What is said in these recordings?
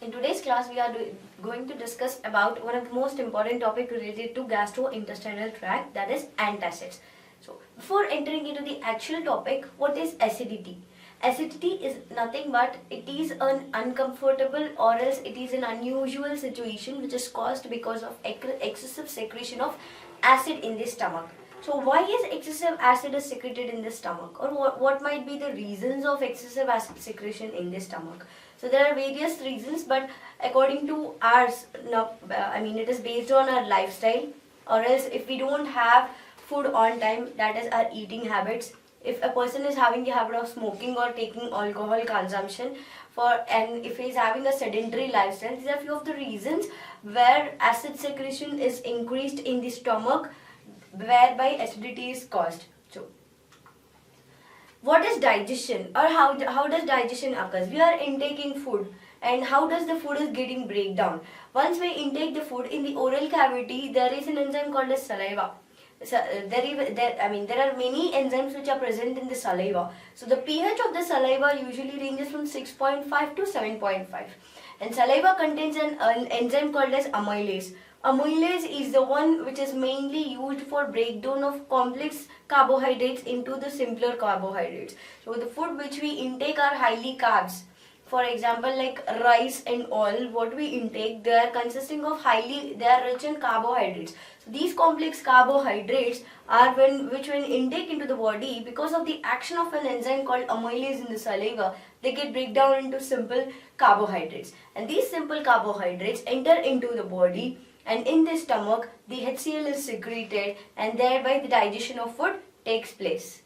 In today's class, we are going to discuss about one of the most important topic related to gastrointestinal tract, that is antacids. So, before entering into the actual topic, what is acidity? Acidity is nothing but it is an uncomfortable or else it is an unusual situation which is caused because of excessive secretion of acid in the stomach. So why is excessive acid is secreted in the stomach, or what might be the reasons of excessive acid secretion in the stomach? So there are various reasons, but according to ours, it is based on our lifestyle, or else if we don't have food on time, that is our eating habits. If a person is having the habit of smoking or taking alcohol consumption, and if he is having a sedentary lifestyle, these are few of the reasons where acid secretion is increased in the stomach, whereby acidity is caused. So, what is digestion, or how does digestion occurs? We are intaking food, and how does the food is getting breakdown? Once we intake the food in the oral cavity, there is an enzyme called as saliva. So, there are many enzymes which are present in the saliva. So the pH of the saliva usually ranges from 6.5 to 7.5, and saliva contains an enzyme called as amylase. Amylase is the one which is mainly used for breakdown of complex carbohydrates into the simpler carbohydrates. So the food which we intake are highly carbs. For example, like rice and all, what we intake, they are consisting of they are rich in carbohydrates. So these complex carbohydrates are which when intake into the body, because of the action of an enzyme called amylase in the saliva, they get break down into simple carbohydrates. And these simple carbohydrates enter into the body, and in the stomach, the HCl is secreted, and thereby the digestion of food takes place.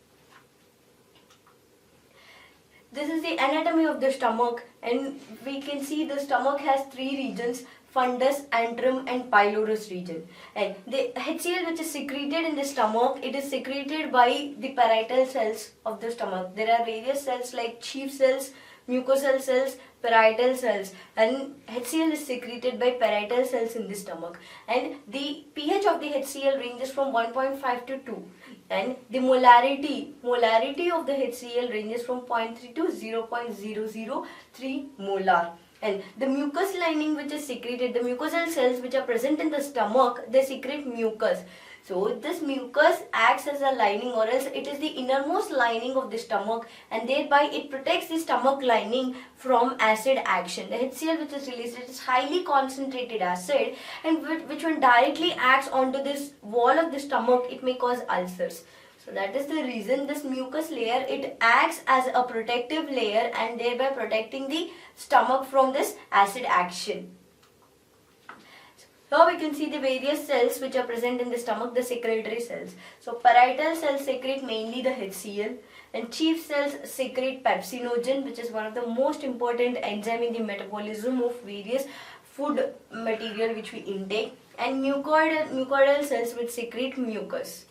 This is the anatomy of the stomach, and we can see the stomach has three regions: fundus, antrum and pylorus region. And the HCl which is secreted in the stomach, it is secreted by the parietal cells of the stomach. There are various cells like chief cells, mucosal cells, parietal cells, and HCl is secreted by parietal cells in the stomach. And the pH of the HCl ranges from 1.5 to 2. And the molarity of the HCl ranges from 0.3 to 0.003 molar. And the mucus lining which is secreted, the mucosal cells which are present in the stomach, they secrete mucus. So this mucus acts as a lining, or else it is the innermost lining of the stomach, and thereby it protects the stomach lining from acid action. The HCl which is released, it is highly concentrated acid, and which when directly acts onto this wall of the stomach, it may cause ulcers. So that is the reason this mucus layer, it acts as a protective layer, and thereby protecting the stomach from this acid action. Here we can see the various cells which are present in the stomach, the secretory cells. So parietal cells secrete mainly the HCl, and chief cells secrete pepsinogen, which is one of the most important enzyme in the metabolism of various food material which we intake, and mucoidal cells which secrete mucus.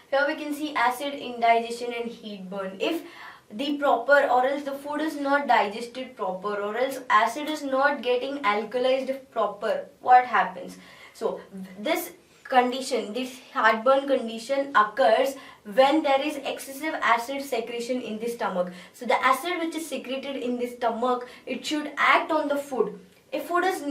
Here we can see acid indigestion and heat burn. If the proper, or else the food is not digested proper, or else acid is not getting alkalized proper, what happens? So this condition, this heartburn condition occurs when there is excessive acid secretion in the stomach. So the acid which is secreted in the stomach, it should act on the food. If food is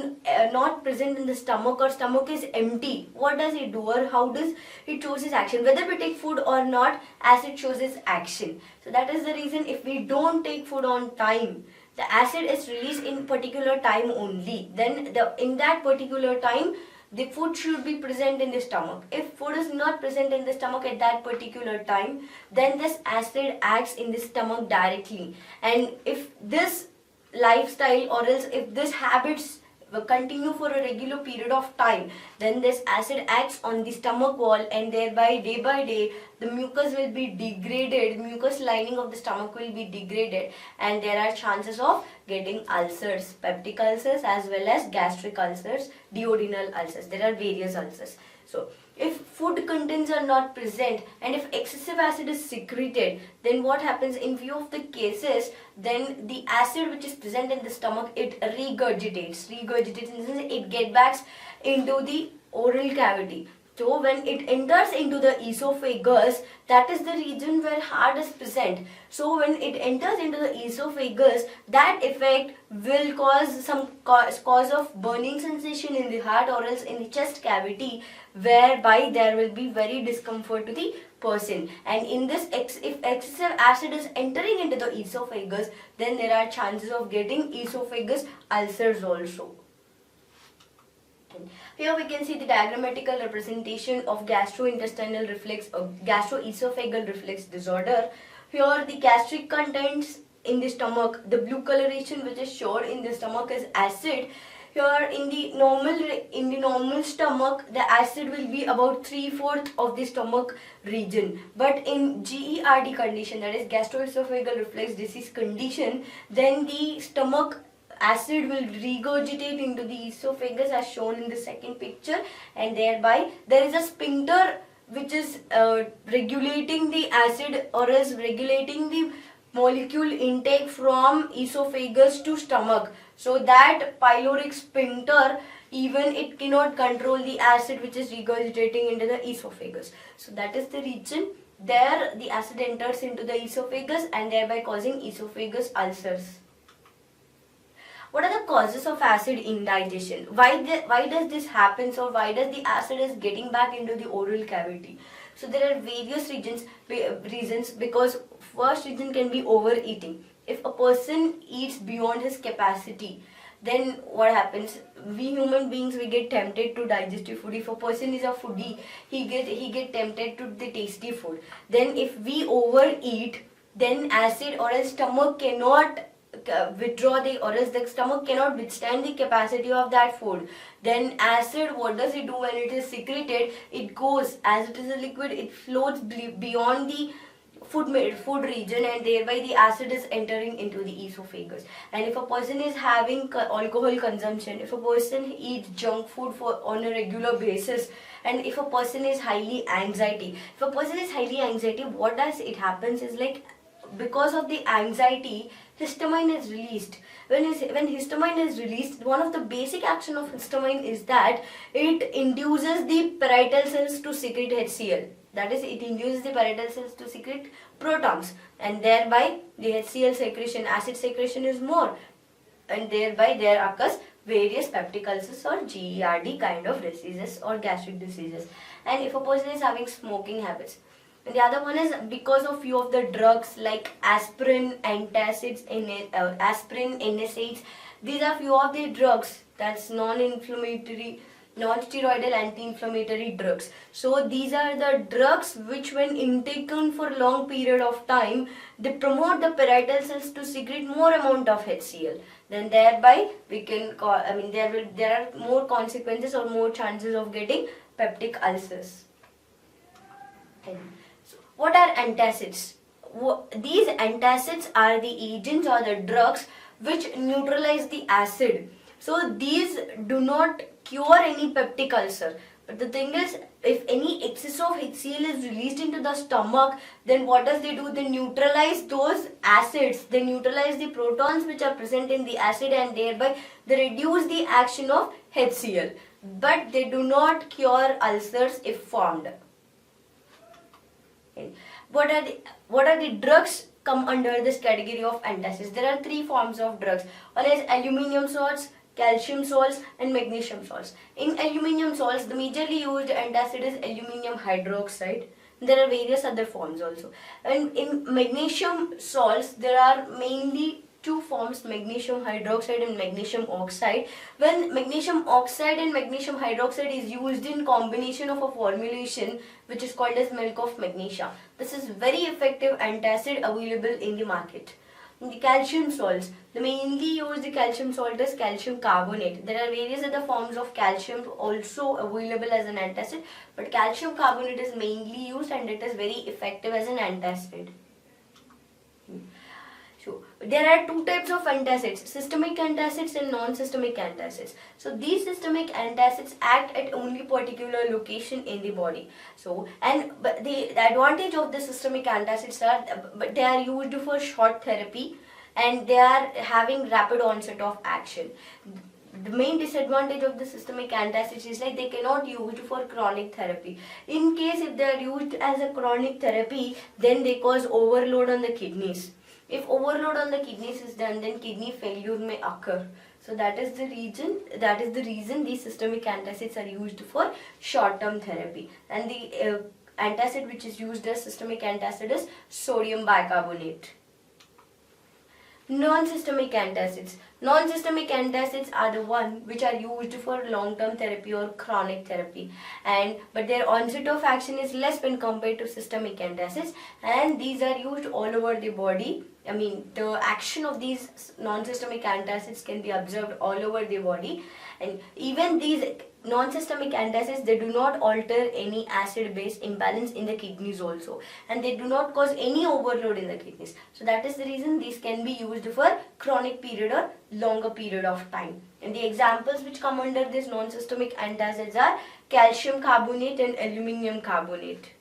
not present in the stomach, or stomach is empty, what does it do, or how does it shows its action? Whether we take food or not, acid shows its action. So that is the reason if we don't take food on time, the acid is released in particular time only. Then in that particular time, the food should be present in the stomach. If food is not present in the stomach at that particular time, then this acid acts in the stomach directly. And if this lifestyle, or else if this habits continue for a regular period of time, then this acid acts on the stomach wall, and thereby day by day the mucus will be degraded, mucus lining of the stomach will be degraded, and there are chances of getting ulcers, peptic ulcers as well as gastric ulcers, duodenal ulcers. There are various ulcers. So if food contents are not present, and if excessive acid is secreted, then what happens in few of the cases, then the acid which is present in the stomach, it regurgitates in the sense it gets back into the oral cavity. So when it enters into the esophagus, that is the region where heart is present. So when it enters into the esophagus, that effect will cause some cause of burning sensation in the heart or else in the chest cavity, whereby there will be very discomfort to the person. And in this, if excessive acid is entering into the esophagus, then there are chances of getting esophagus ulcers also. Here we can see the diagrammatical representation of gastrointestinal reflux or gastroesophageal reflux disorder. Here the gastric contents in the stomach, the blue coloration which is shown in the stomach is acid. Here in the normal stomach, the acid will be about 3/4 of the stomach region. But in GERD condition, that is gastroesophageal reflux disease condition, then the stomach acid will regurgitate into the esophagus as shown in the second picture, and thereby there is a sphincter which is regulating the acid or is regulating the molecule intake from esophagus to stomach. So that pyloric sphincter, even it cannot control the acid which is regurgitating into the esophagus. So that is the region there the acid enters into the esophagus and thereby causing esophagus ulcers. What are the causes of acid indigestion? Why does this happen? So why does the acid is getting back into the oral cavity? So there are various reasons, because first reason can be overeating. If a person eats beyond his capacity, then what happens? We human beings, we get tempted to digestive food. If a person is a foodie, he get tempted to the tasty food. Then if we overeat, then acid or else stomach cannot withdraw or else the stomach cannot withstand the capacity of that food. Then acid, what does it do when it is secreted? It goes, as it is a liquid, it floats beyond the food region, and thereby the acid is entering into the esophagus. And if a person is having alcohol consumption, if a person eats junk food on a regular basis, and if a person is highly anxiety, what does it happens is, like, because of the anxiety, histamine is released. When histamine is released, one of the basic action of histamine is that it induces the parietal cells to secrete HCl. That is, it induces the parietal cells to secrete protons, and thereby the HCl secretion, acid secretion is more, and thereby there occurs various peptic ulcers or GERD kind of diseases or gastric diseases. And if a person is having smoking habits, and the other one is because of few of the drugs like aspirin, antacids, aspirin, NSAIDs. These are few of the drugs that's non-inflammatory, non-steroidal anti-inflammatory drugs. So these are the drugs which, when intaken for a long period of time, they promote the parietal cells to secrete more amount of HCl. Then thereby we can there are more consequences or more chances of getting peptic ulcers. What are antacids? These antacids are the agents or the drugs which neutralize the acid. So these do not cure any peptic ulcer. But the thing is, if any excess of HCl is released into the stomach, then what does they do? They neutralize those acids. They neutralize the protons which are present in the acid, and thereby they reduce the action of HCl. But they do not cure ulcers if formed. What are the drugs come under this category of antacids? There are three forms of drugs. One is aluminium salts, calcium salts, and magnesium salts. In aluminium salts, the majorly used antacid is aluminium hydroxide. There are various other forms also. And in magnesium salts, there are mainly two forms, magnesium hydroxide and magnesium oxide. When magnesium oxide and magnesium hydroxide is used in combination of a formulation which is called as milk of magnesia, this is very effective antacid available in the market. In the calcium salts, the mainly used calcium salt is calcium carbonate. There are various other forms of calcium also available as an antacid, but calcium carbonate is mainly used and it is very effective as an antacid. So there are two types of antacids, systemic antacids and non-systemic antacids. So these systemic antacids act at only particular location in the body. So, but the advantage of the systemic antacids are, they are used for short therapy and they are having rapid onset of action. the main disadvantage of the systemic antacids is like they cannot used for chronic therapy. In case if they are used as a chronic therapy, then they cause overload on the kidneys. If overload on the kidneys is done, then kidney failure may occur. So that is the reason these systemic antacids are used for short-term therapy. And the antacid which is used as systemic antacid is sodium bicarbonate. Non-systemic antacids. Non-systemic antacids are the one which are used for long-term therapy or chronic therapy, but their onset of action is less when compared to systemic antacids, and these are used all over the body. I mean, the action of these non-systemic antacids can be observed all over the body, and even these non-systemic antacids, they do not alter any acid-base imbalance in the kidneys also, and they do not cause any overload in the kidneys. So that is the reason these can be used for chronic period or longer period of time. And the examples which come under this non-systemic antacids are calcium carbonate and aluminium carbonate.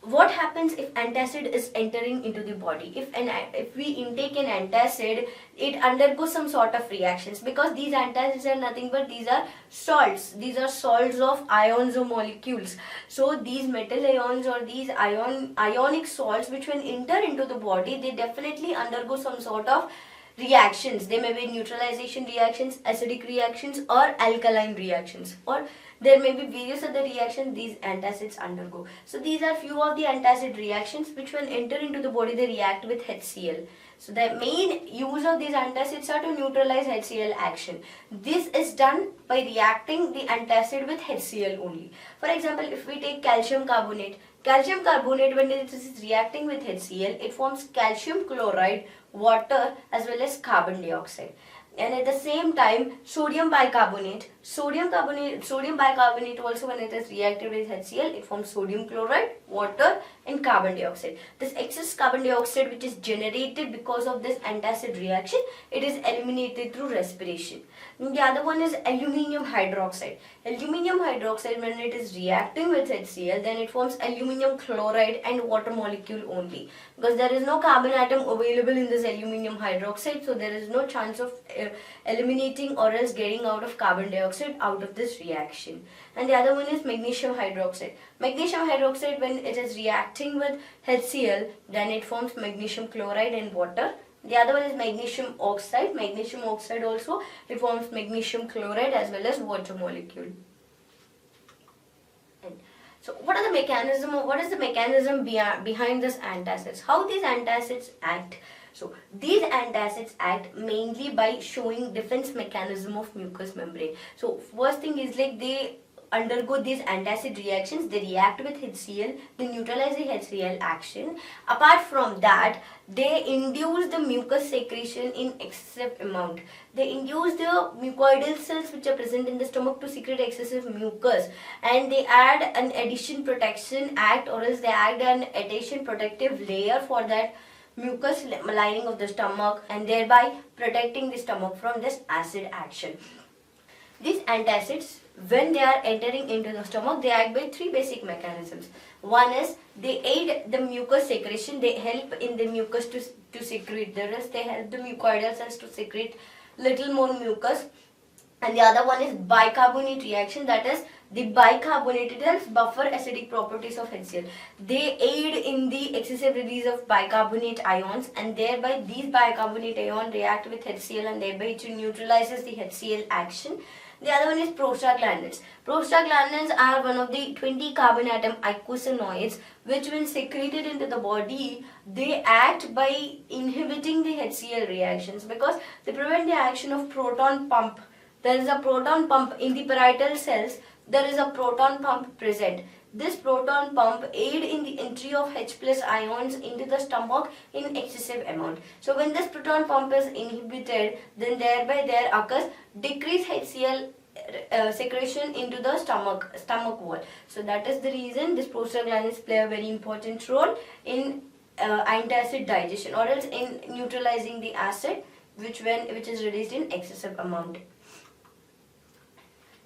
What happens if antacid is entering into the body? If we intake an antacid, it undergoes some sort of reactions, because these antacids are nothing but these are salts. These are salts of ions or molecules. So these metal ions or these ionic salts which when enter into the body, they definitely undergo some sort of reactions. They may be neutralization reactions, acidic reactions, or alkaline reactions, or there may be various other reactions these antacids undergo. So these are few of the antacid reactions which when enter into the body, they react with HCl. So the main use of these antacids are to neutralize HCl action. This is done by reacting the antacid with HCl only. For example, if we take calcium carbonate when it is reacting with HCl, it forms calcium chloride, water as well as carbon dioxide. And at the same time, sodium bicarbonate also when it is reacted with HCl, it forms sodium chloride, water and carbon dioxide. This excess carbon dioxide which is generated because of this antacid reaction, it is eliminated through respiration. And the other one is aluminium hydroxide. Aluminium hydroxide when it is reacting with HCl, then it forms aluminium chloride and water molecule only. Because there is no carbon atom available in this aluminium hydroxide, so there is no chance of eliminating or else getting out of carbon dioxide out of this reaction. And the other one is magnesium hydroxide. Magnesium hydroxide when it is reacting with HCl, then it forms magnesium chloride and water. The other one is magnesium oxide. Magnesium oxide also it forms magnesium chloride as well as water molecule. So what is the mechanism behind this antacids? How these antacids act? So these antacids act mainly by showing defense mechanism of mucous membrane. So first thing is like they undergo these antacid reactions, they react with HCl, they neutralize the HCl action. Apart from that, they induce the mucus secretion in excessive amount. They induce the mucoidal cells which are present in the stomach to secrete excessive mucus, and they add an adhesion protection act, or else they add an adhesion protective layer for that mucus lining of the stomach, and thereby protecting the stomach from this acid action. These antacids, when they are entering into the stomach, they act by three basic mechanisms. One is they aid the mucus secretion, they help in the mucus to secrete. The rest, they help the mucoidal cells to secrete little more mucus. And the other one is bicarbonate reaction, that is the bicarbonate, it helps buffer acidic properties of HCl. They aid in the excessive release of bicarbonate ions, and thereby these bicarbonate ions react with HCl and thereby it neutralizes the HCl action. The other one is prostaglandins. Prostaglandins are one of the 20 carbon atom eicosanoids which when secreted into the body, they act by inhibiting the HCl reactions because they prevent the action of proton pump. There is a proton pump in the parietal cells, there is a proton pump present. This proton pump aid in the entry of H plus ions into the stomach in excessive amount. So when this proton pump is inhibited, then thereby there occurs decreased HCl secretion into the stomach wall. So that is the reason this prostaglandins play a very important role in antacid digestion, or else in neutralizing the acid which is released in excessive amount.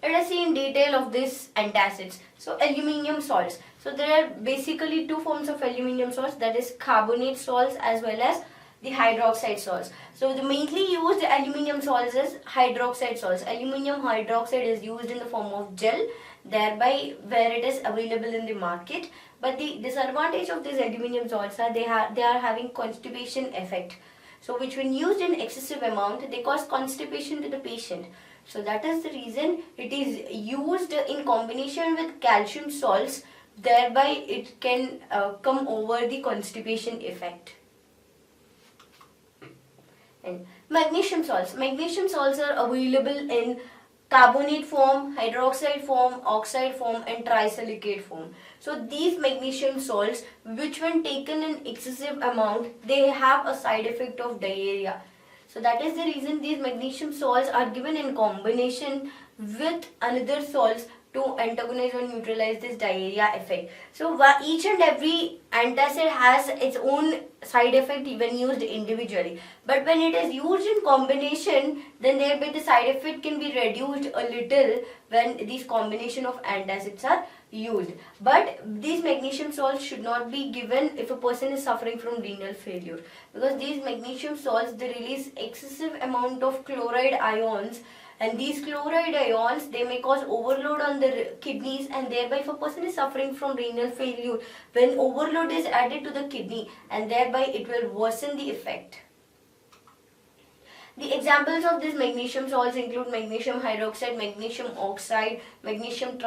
Let us see in detail of these antacids. So aluminium salts. So there are basically two forms of aluminium salts, that is carbonate salts as well as the hydroxide salts. So the mainly used aluminium salts is hydroxide salts. Aluminium hydroxide is used in the form of gel, thereby where it is available in the market. But the disadvantage of these aluminium salts are they are having constipation effect. So which when used in excessive amount, they cause constipation to the patient. So that is the reason it is used in combination with calcium salts, thereby it can come over the constipation effect. And magnesium salts. Magnesium salts are available in carbonate form, hydroxide form, oxide form and trisilicate form. So these magnesium salts, which when taken in excessive amount, they have a side effect of diarrhea. So that is the reason these magnesium salts are given in combination with another salts to antagonize or neutralize this diarrhea effect. So each and every antacid has its own side effect when used individually. But when it is used in combination, then thereby the side effect can be reduced a little when these combination of antacids are used. But these magnesium salts should not be given if a person is suffering from renal failure, because these magnesium salts, they release excessive amount of chloride ions, and these chloride ions, they may cause overload on the kidneys, and thereby if a person is suffering from renal failure, when overload is added to the kidney, and thereby it will worsen the effect. The examples of these magnesium salts include magnesium hydroxide, magnesium oxide, magnesium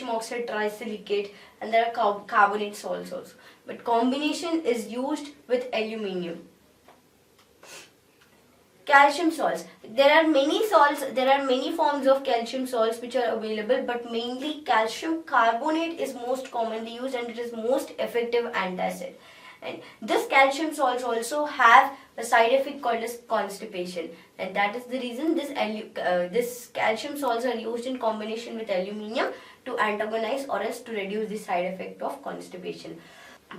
oxide trisilicate, and there are carbonate salts also. But combination is used with aluminium. Calcium salts. There are many forms of calcium salts which are available, but mainly calcium carbonate is most commonly used and it is most effective antacid. And this calcium salts also have a side effect called as constipation, and that is the reason this calcium salts are used in combination with aluminium to antagonize or else to reduce the side effect of constipation.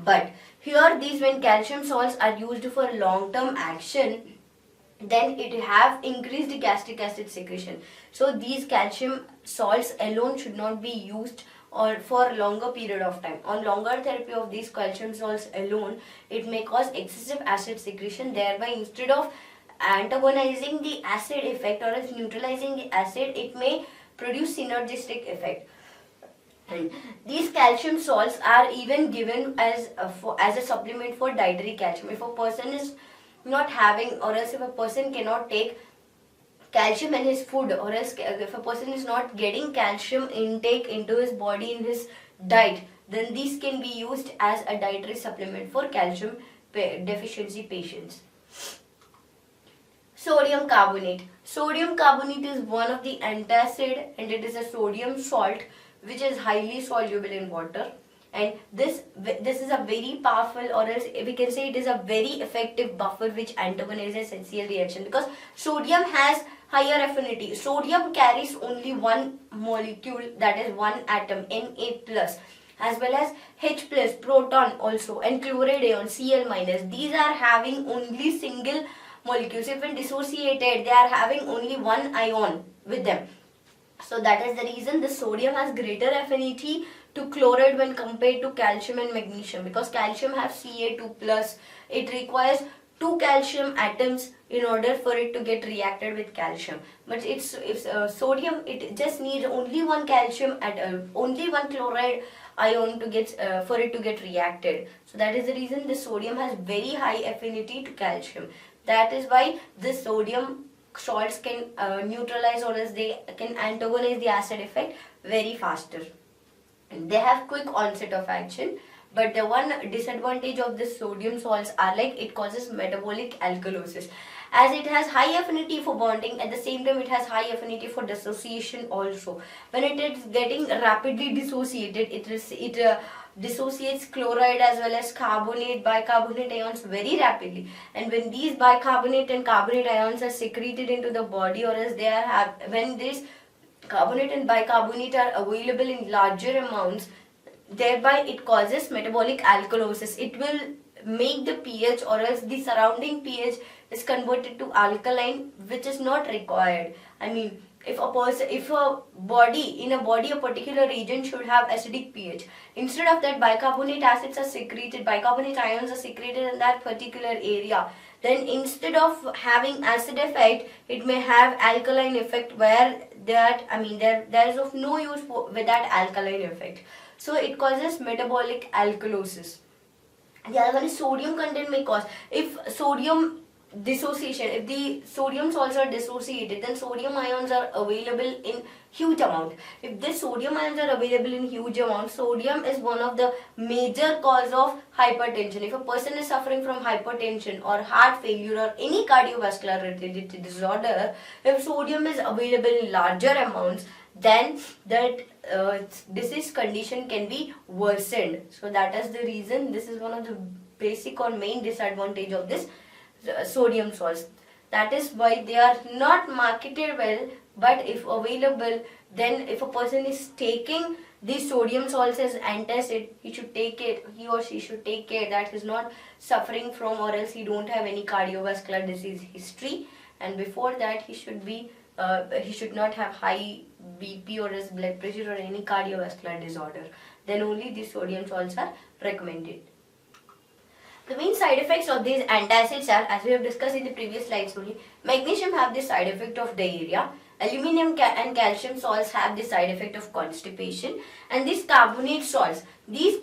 But here when calcium salts are used for long-term action, then it have increased the gastric acid secretion. So these calcium salts alone should not be used or for longer period of time. On longer therapy of these calcium salts alone, it may cause excessive acid secretion, thereby instead of antagonizing the acid effect or else neutralizing the acid, it may produce synergistic effect. And these calcium salts are even given as a supplement for dietary calcium. If a person is not having, or else if a person cannot take calcium in his food, or else if a person is not getting calcium intake into his body in his diet, then these can be used as a dietary supplement for calcium deficiency patients. Sodium carbonate. Sodium carbonate is one of the antacid, and it is a sodium salt which is highly soluble in water. And this is a very powerful, or else we can say it is a very effective buffer which antagonizes HCl reaction, because sodium has higher affinity. Sodium carries only one molecule, that is one atom, Na+, as well as H+, proton also, and chloride ion, Cl-. These are having only single molecules. If when dissociated, they are having only one ion with them. So that is the reason the sodium has greater affinity to chloride when compared to calcium and magnesium, because calcium has Ca2+. It requires 2 calcium atoms in order for it to get reacted with calcium. But sodium, it just needs only one calcium atom, only one chloride ion to get for it to get reacted. So that is the reason the sodium has very high affinity to calcium. That is why this sodium salts can neutralize, or else they can antagonize the acid effect very faster. They have quick onset of action, but the one disadvantage of this sodium salts are like it causes metabolic alkalosis. As it has high affinity for bonding, at the same time it has high affinity for dissociation also. When it is getting rapidly dissociated, it dissociates chloride as well as carbonate, bicarbonate ions very rapidly. And when these bicarbonate and carbonate ions are secreted into the body, or as they are when this carbonate and bicarbonate are available in larger amounts, thereby it causes metabolic alkalosis. It will make the pH, or else the surrounding pH is converted to alkaline, which is not required. I mean, if a body, a particular region should have acidic pH. Instead of that, bicarbonate ions are secreted in that particular area. Then instead of having acid effect, it may have alkaline effect, where there is of no use with that alkaline effect. So it causes metabolic alkalosis. The other one is sodium content may cause. If sodium dissociation, if the sodium salts are dissociated, then sodium ions are available in huge amount. If the sodium ions are available in huge amount, sodium is one of the major cause of hypertension. If a person is suffering from hypertension or heart failure or any cardiovascular related disorder, if sodium is available in larger amounts, then that disease condition can be worsened. So that is the reason. This is one of the basic or main disadvantage of this sodium salts. That is why they are not marketed well, but if available, then if a person is taking these sodium salts as antacid, he or she should take care that he is not suffering from, or else he don't have any cardiovascular disease history, and before that he should not have high BP or his blood pressure or any cardiovascular disorder. Then only these sodium salts are recommended. The main side effects of these antacids are, as we have discussed in the previous slides only, magnesium have the side effect of diarrhea, aluminum and calcium salts have the side effect of constipation, and these carbonate salts, the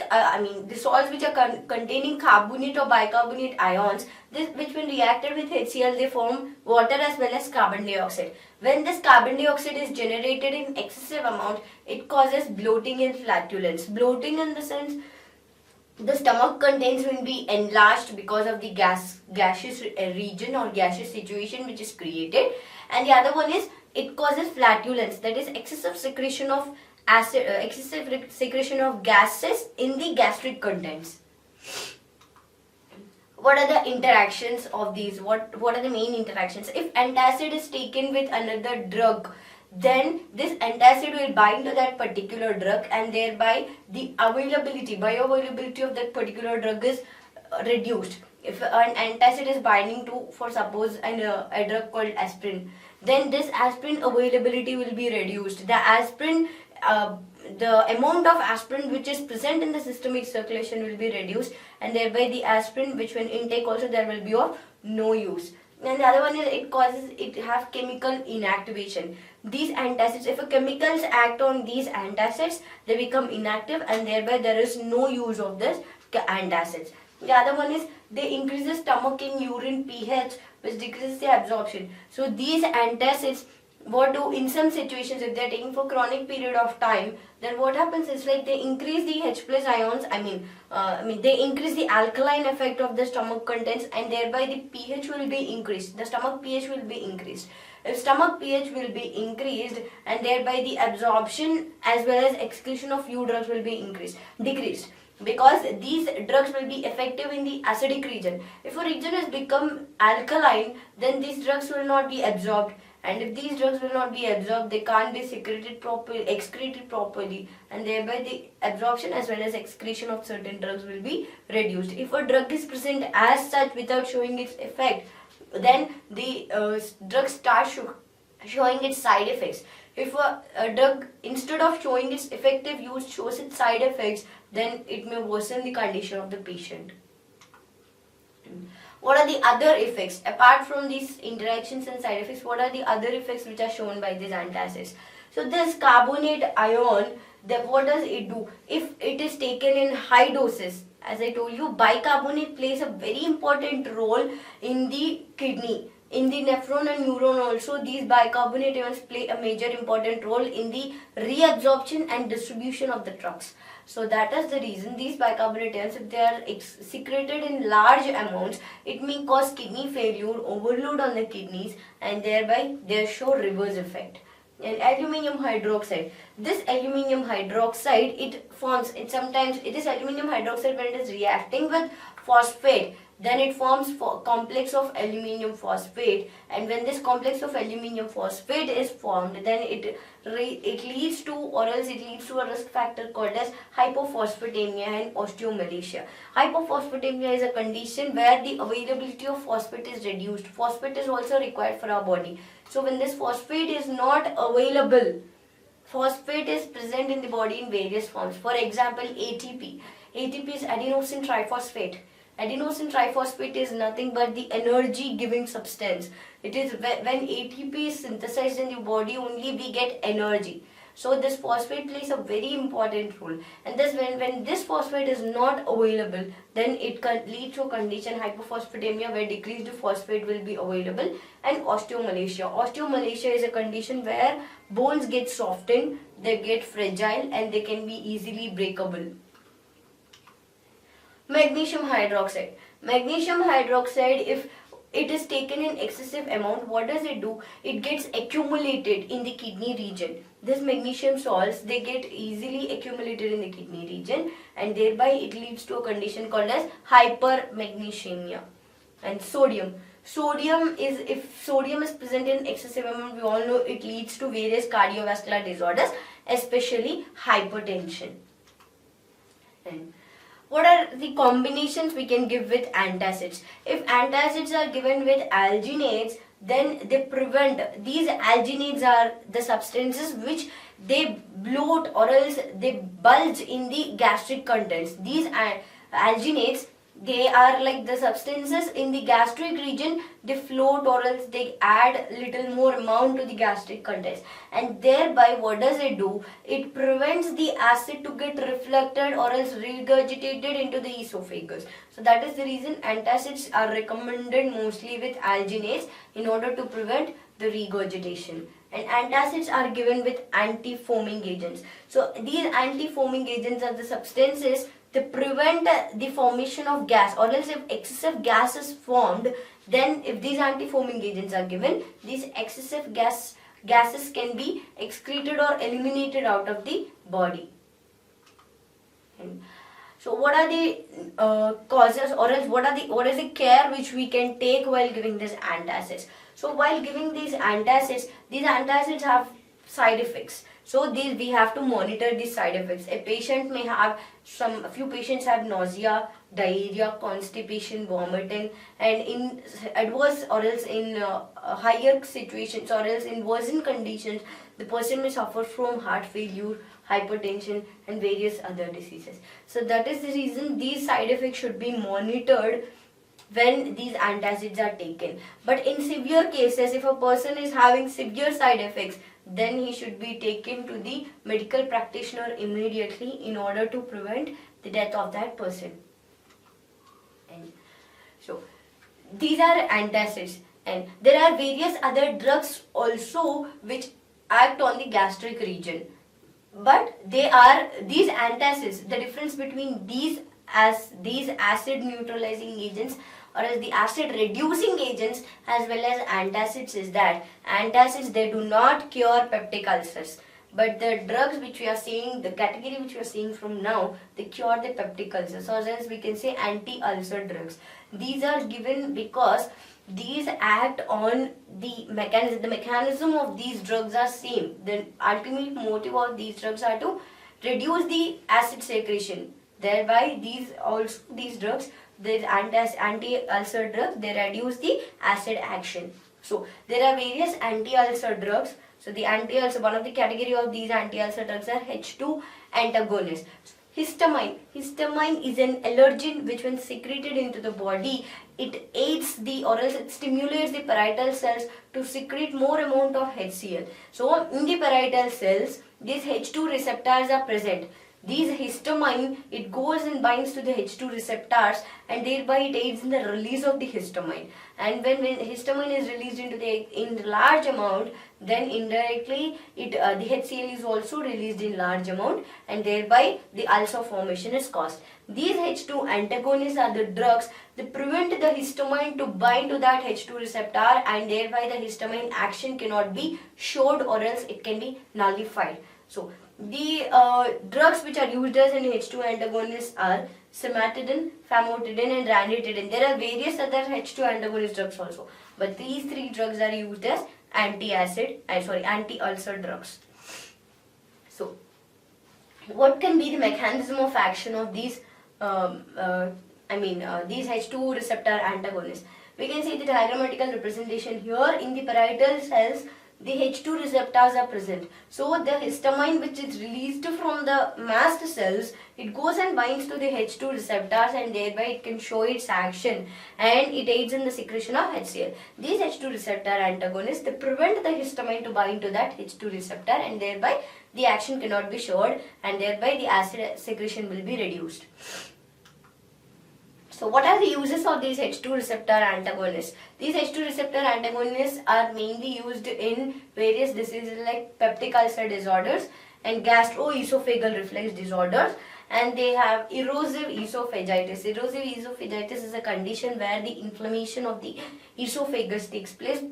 salts which are containing carbonate or bicarbonate ions, which when reacted with HCl, they form water as well as carbon dioxide. When this carbon dioxide is generated in excessive amount, it causes bloating and flatulence. Bloating in the sense, the stomach contents will be enlarged because of the gaseous region or gaseous situation which is created. And the other one is, it causes flatulence, that is excessive secretion of gases in the gastric contents. What are the interactions of these? What are the main interactions? If antacid is taken with another drug, then this antacid will bind to that particular drug, and thereby the bioavailability of that particular drug is reduced. If an antacid is binding to, for suppose, a drug called aspirin, then this aspirin availability will be reduced. The amount of aspirin which is present in the systemic circulation will be reduced, and thereby the aspirin which when intake also there will be of no use. And the other one is, it have chemical inactivation. These antacids, if a chemicals act on these antacids, they become inactive, and thereby there is no use of this antacids. The other one is, they increase the stomach and urine pH, which decreases the absorption. So these antacids, what do in some situations, if they are taking for chronic period of time, then what happens is like they increase the H plus ions, they increase the alkaline effect of the stomach contents, and thereby the pH will be increased. The stomach pH will be increased. If stomach pH will be increased, and thereby the absorption as well as excretion of few drugs will be decreased. Because these drugs will be effective in the acidic region. If a region has become alkaline, then these drugs will not be absorbed. And if these drugs will not be absorbed, they can't be excreted properly, and thereby the absorption as well as excretion of certain drugs will be reduced. If a drug is present as such without showing its effect, then the drug starts showing its side effects. If a drug, instead of showing its effective use, shows its side effects, then it may worsen the condition of the patient. What are the other effects? Apart from these interactions and side effects, what are the other effects which are shown by these antacids? So this carbonate ion, what does it do? If it is taken in high doses, as I told you, bicarbonate plays a very important role in the kidney. In the nephron and neuron also, these bicarbonate ions play a major important role in the reabsorption and distribution of the drugs. So that is the reason these bicarbonate ions, if they are secreted in large amounts, it may cause kidney failure, overload on the kidneys, and thereby they show reverse effect. And aluminium hydroxide. This aluminium hydroxide, sometimes it is aluminium hydroxide when it is reacting with phosphate. then it forms complex of aluminium phosphate, and when this complex of aluminium phosphate is formed, then it leads to, or else it leads to a risk factor called as hypophosphatemia and osteomalacia. Hypophosphatemia is a condition where the availability of phosphate is reduced. Phosphate is also required for our body. So when this phosphate is not available, phosphate is present in the body in various forms. For example, ATP. ATP is adenosine triphosphate. Adenosine triphosphate is nothing but the energy giving substance. It is when ATP is synthesized in the body, only we get energy. So this phosphate plays a very important role. And this when this phosphate is not available, then it can lead to a condition hypophosphatemia where decreased phosphate will be available, and osteomalacia. Osteomalacia is a condition where bones get softened, they get fragile, and they can be easily breakable. Magnesium hydroxide. Magnesium hydroxide, if it is taken in excessive amount, what does it do? It gets accumulated in the kidney region. These magnesium salts, they get easily accumulated in the kidney region, and thereby it leads to a condition called as hypermagnesemia. And sodium. If sodium is present in excessive amount, we all know it leads to various cardiovascular disorders, especially hypertension. And what are the combinations we can give with antacids? If antacids are given with alginates, then they prevent, these alginates are the substances which they bloat or else they bulge in the gastric contents. These alginates, they are like the substances in the gastric region, they float or else they add little more amount to the gastric contents, and thereby what does it do? It prevents the acid to get reflected or else regurgitated into the esophagus. So that is the reason antacids are recommended mostly with alginates in order to prevent the regurgitation. And antacids are given with anti-foaming agents. So these anti-foaming agents are the substances to prevent the formation of gas, or else if excessive gas is formed, then if these anti-foaming agents are given, these excessive gases can be excreted or eliminated out of the body. And so what are the causes, or else what is the care which we can take while giving these antacids? So while giving these antacids have side effects. So we have to monitor these side effects. A patient may have a few patients have nausea, diarrhea, constipation, vomiting, and in adverse or else in higher situations or else in worsened conditions, the person may suffer from heart failure, hypertension, and various other diseases. So that is the reason these side effects should be monitored when these antacids are taken. But in severe cases, if a person is having severe side effects, then he should be taken to the medical practitioner immediately in order to prevent the death of that person. And so these are antacids, and there are various other drugs also which act on the gastric region. But these antacids, the difference between these acid neutralizing agents or as the acid reducing agents as well as antacids is that antacids, they do not cure peptic ulcers, but the drugs which we are seeing, the category which we are seeing from now, they cure the peptic ulcers, or else we can say anti-ulcer drugs. These are given because these act on the mechanism. The mechanism of these drugs are same. The ultimate motive of these drugs are to reduce the acid secretion. Thereby these drugs, these anti-ulcer drugs, they reduce the acid action. So there are various anti-ulcer drugs. So the anti-ulcer, one of the category of these anti-ulcer drugs are H2 antagonists. Histamine. Histamine is an allergen which when secreted into the body, it aids or else it stimulates the parietal cells to secrete more amount of HCl. So in the parietal cells, these H2 receptors are present. These histamine, it goes and binds to the H2 receptors, and thereby it aids in the release of the histamine. And when histamine is released in large amount, then indirectly the HCl is also released in large amount, and thereby the ulcer formation is caused. These H2 antagonists are the drugs that prevent the histamine to bind to that H2 receptor, and thereby the histamine action cannot be showed or else it can be nullified. So the drugs which are used as an H2 antagonists are cimetidine, famotidine and ranitidine. There are various other H2 antagonist drugs also, but these three drugs are used as anti-ulcer drugs. So what can be the mechanism of action of these these H2 receptor antagonists? We can see the diagrammatical representation here. In the parietal cells, the H2 receptors are present. So the histamine which is released from the mast cells, it goes and binds to the H2 receptors and thereby it can show its action and it aids in the secretion of HCl. These H2 receptor antagonists, they prevent the histamine to bind to that H2 receptor and thereby the action cannot be showed and thereby the acid secretion will be reduced. So what are the uses of these H2 receptor antagonists? These H2 receptor antagonists are mainly used in various diseases like peptic ulcer disorders and gastroesophageal reflux disorders, and they have erosive esophagitis. Erosive esophagitis is a condition where the inflammation of the esophagus takes place,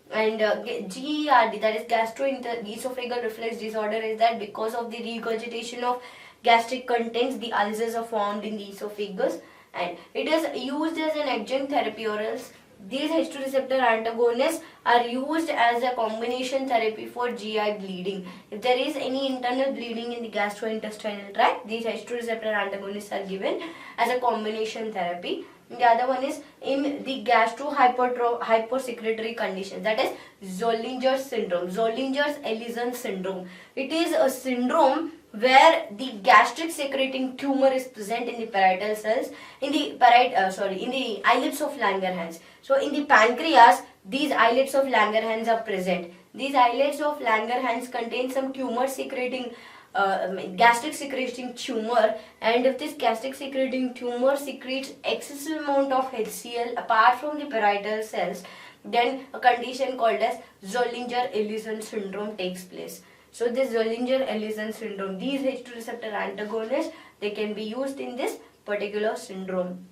and GERD, that is gastroesophageal reflux disorder, is that because of the regurgitation of gastric contents, the ulcers are formed in the esophagus. And it is used as an adjunct therapy, or else these H2 receptor antagonists are used as a combination therapy for GI bleeding. If there is any internal bleeding in the gastrointestinal tract, these H2 receptor antagonists are given as a combination therapy. The other one is in the gastro-hyposecretory conditions, that is Zollinger's syndrome, Zollinger-Ellison syndrome. It is a syndrome where the gastric secreting tumor is present in the parietal cells, in the islets of Langerhans. So in the pancreas, these islets of Langerhans are present. These islets of Langerhans contain some tumor secreting gastric secreting tumor, and if this gastric secreting tumor secretes excessive amount of HCl apart from the parietal cells, then a condition called as Zollinger-Ellison syndrome takes place. So this Zollinger-Ellison syndrome, these H2 receptor antagonists, they can be used in this particular syndrome.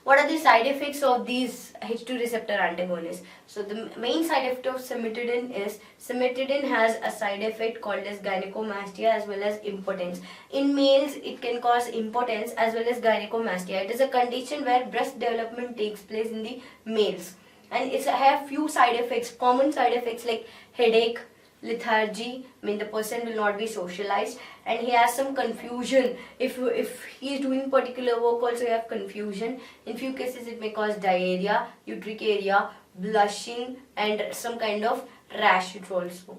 What are the side effects of these H2 receptor antagonists? So the main side effect of cimetidine is, cimetidine has a side effect called as gynecomastia as well as impotence. In males, it can cause impotence as well as gynecomastia. It is a condition where breast development takes place in the males. And it has few side effects, common side effects like headache, lethargy, the person will not be socialized, and he has some confusion. If he is doing particular work also, you have confusion. In few cases it may cause diarrhea, urticaria, blushing and some kind of rash also.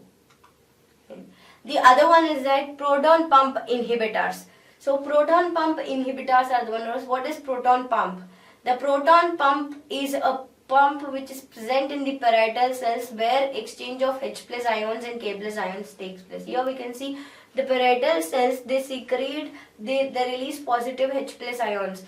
The other one is that proton pump inhibitors. So proton pump inhibitors are the ones. What is proton pump? The proton pump is a pump which is present in the parietal cells where exchange of H plus ions and K plus ions takes place. Here we can see the parietal cells, they secrete, they release positive H plus ions.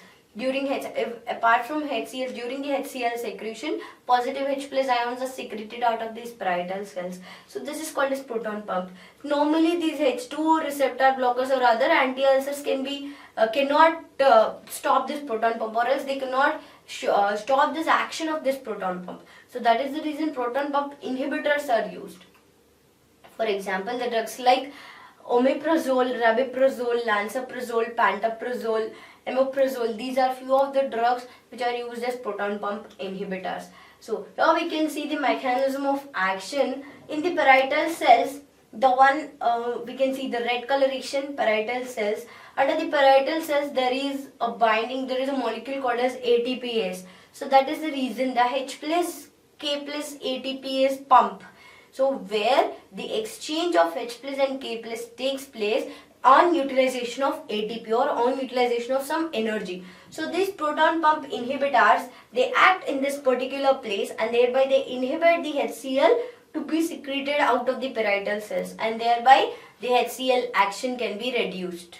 Apart from HCl, during the HCl secretion, positive H plus ions are secreted out of these parietal cells. So this is called as proton pump. Normally these H2 receptor blockers or other anti-ulcers cannot stop this proton pump, or else they cannot stop this action of this proton pump. So that is the reason proton pump inhibitors are used. For example, the drugs like omeprazole, rabeprazole, lansoprazole, pantoprazole, omeprazole, these are few of the drugs which are used as proton pump inhibitors. So now we can see the mechanism of action in the parietal cells. The one we can see the red coloration, parietal cells. Under the parietal cells there is a binding, there is a molecule called as ATPase. So that is the reason the H plus K plus ATPase pump. So where the exchange of H plus and K plus takes place on utilization of ATP or on utilization of some energy. So these proton pump inhibitors, they act in this particular place and thereby they inhibit the HCl to be secreted out of the parietal cells, and thereby the HCl action can be reduced.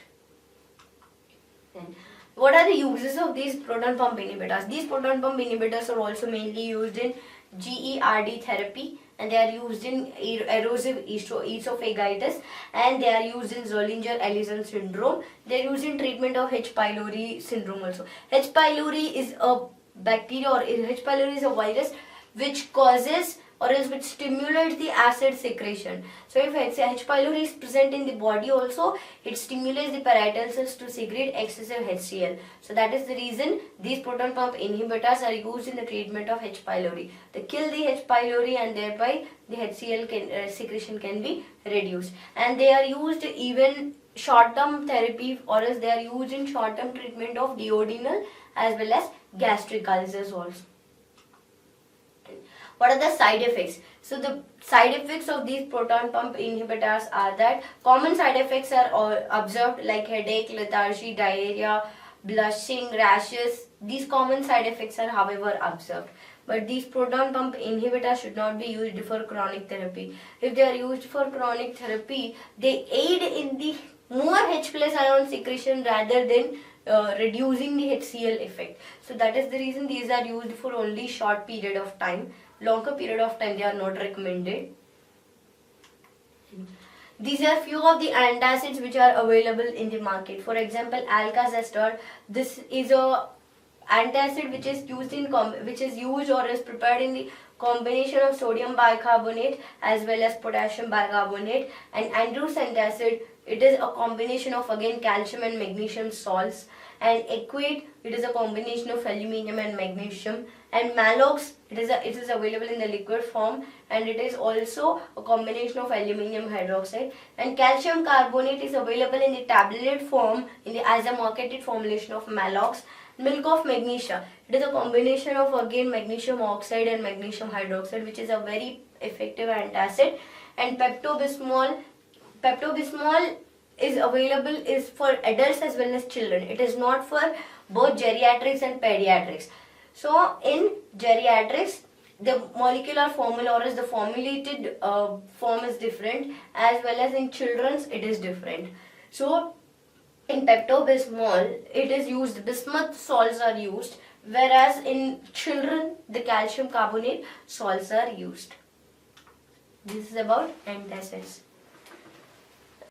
Then, what are the uses of these proton pump inhibitors? These proton pump inhibitors are also mainly used in GERD therapy, and they are used in erosive esophagitis, and they are used in Zollinger-Ellison syndrome. They are used in treatment of H. pylori syndrome also. H. pylori is a bacteria, or H. pylori is a virus which causes or else which stimulates the acid secretion. So if H. pylori is present in the body also, it stimulates the parietal cells to secrete excessive HCl. So that is the reason these proton pump inhibitors are used in the treatment of H. pylori. They kill the H. pylori and thereby the HCl secretion can be reduced. And they are used even short-term therapy, or else they are used in short-term treatment of duodenal as well as gastric ulcers also. What are the side effects? So the side effects of these proton pump inhibitors are that common side effects are observed like headache, lethargy, diarrhea, blushing, rashes. These common side effects are however observed. But these proton pump inhibitors should not be used for chronic therapy. If they are used for chronic therapy, they aid in the more H plus ion secretion rather than reducing the HCl effect. So that is the reason these are used for only short period of time. Longer period of time they are not recommended. These are few of the antacids which are available in the market. For example, alka-zestor. This is a antacid which is used or is prepared in the combination of sodium bicarbonate as well as potassium bicarbonate. And andrews antacid, it is a combination of again calcium and magnesium salts. And equate, it is a combination of aluminium and magnesium. And malox, it is available in the liquid form, and it is also a combination of aluminium hydroxide. And calcium carbonate is available in the tablet form as a marketed formulation of malox. Milk of magnesia, it is a combination of again magnesium oxide and magnesium hydroxide, which is a very effective antacid. And Pepto-Bismol is for adults as well as children. It is not for both geriatrics and pediatrics. So in geriatrics, the molecular formula or as the formulated form is different, as well as in children's it is different. So in Pepto-Bismol, it is used, bismuth salts are used, whereas in children the calcium carbonate salts are used. This is about antacids.